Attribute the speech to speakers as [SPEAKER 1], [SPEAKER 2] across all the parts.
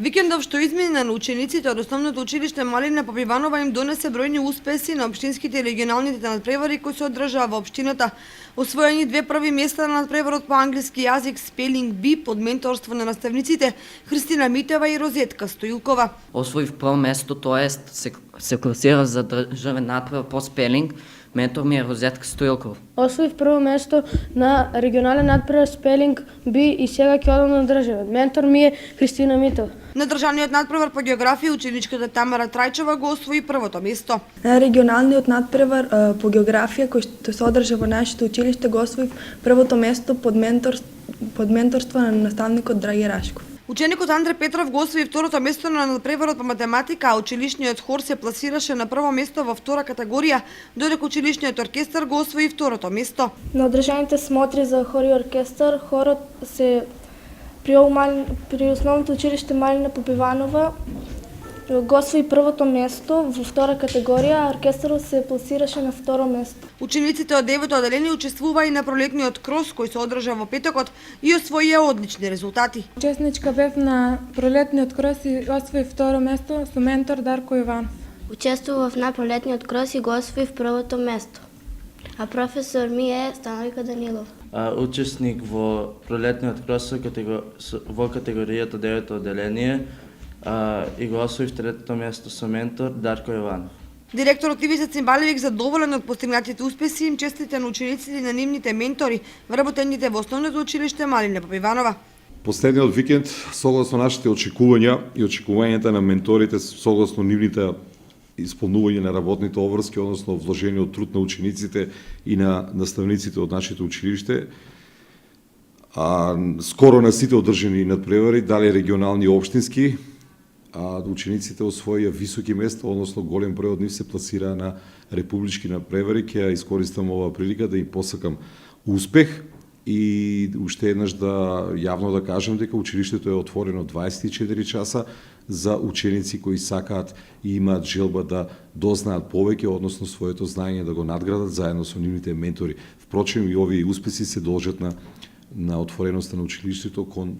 [SPEAKER 1] Викендов што измина на учениците од основното училиште Малина Попиванова им донесе бројни успеси на општинските и регионалните надпревари кои се одржаа во општината. Освоени 2 први места на надпреварот по англиски јазик Spelling Bee под менторство на наставниците Христина Митева и Розетка Стоилкова.
[SPEAKER 2] Освоив прво место, тоест се класира за државен надпревар по спелинг. Ментор ми е Розетка Стоилкова.
[SPEAKER 3] Освоив прво место на регионален надпревар Spelling Bee и сега ќе одам на државен. Ментор ми е Христина Митева.
[SPEAKER 1] На државниот надпревар по географија ученичката Тамара Трајчева го освои првото место.
[SPEAKER 4] На регионалниот надпревар по географија кој што се одржа во нашето училиште го освоив првото место под менторство на наставникот Драги Рашков.
[SPEAKER 1] Ученикот Андре Петров го освои второто место на надпреварот по математика, а училишниот хор се пласираше на прво место во втора категорија, додека училишниот оркестар го освои второто место.
[SPEAKER 3] На одржаните смотри за хор и оркестар, хорот се при основното училиште Малина Попиванова го освои првото место во втора категорија, а оркестарот се пласираше на второ место.
[SPEAKER 1] Учениците од 9-то одделение учествуваа и на пролетниот крос кој се одржа во петокот и освоија одлични резултати.
[SPEAKER 5] Учесничка бев на пролетниот крос и освоив второ место со ментор Дарко Иванов.
[SPEAKER 6] Учествував на пролетниот крос и го освоив првото место. А професор ми е Станојка Данилов.
[SPEAKER 7] Учесник во пролетниот крос во категоријата 9-то одделение и го освоив третото место со ментор Дарко Иванов.
[SPEAKER 1] Директорот Ивица Цимбалевик задоволен од постигнатите успеси им честите на учениците и на нивните ментори, вработените во основното училиште Малина Попиванова.
[SPEAKER 8] Последниот викенд, согласно нашите очекувања и очекувањата на менторите, согласно нивните исполнување на работните обврски, односно вложениот труд на учениците и на наставниците од нашето училиште, скоро на сите одржани надпревари, дали регионални и општински, учениците освоија високи места, односно голем број од нив се пласираа на републички надпревари. Ќе ја искористам оваа прилика да им посакам успех и уште еднаш да јавно да кажам дека училиштето е отворено 24 часа за ученици кои сакаат и имаат желба да дознаат повеќе, односно своето знаење да го надградат заедно со нивните ментори. Впрочем, и овие успеси се должат на отвореноста на училиштето кон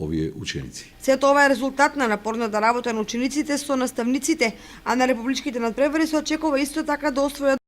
[SPEAKER 8] овие ученици.
[SPEAKER 1] Сето ова е резултат на напорната работа на учениците со наставниците, а на републичките надпревари се очекува исто така да освојат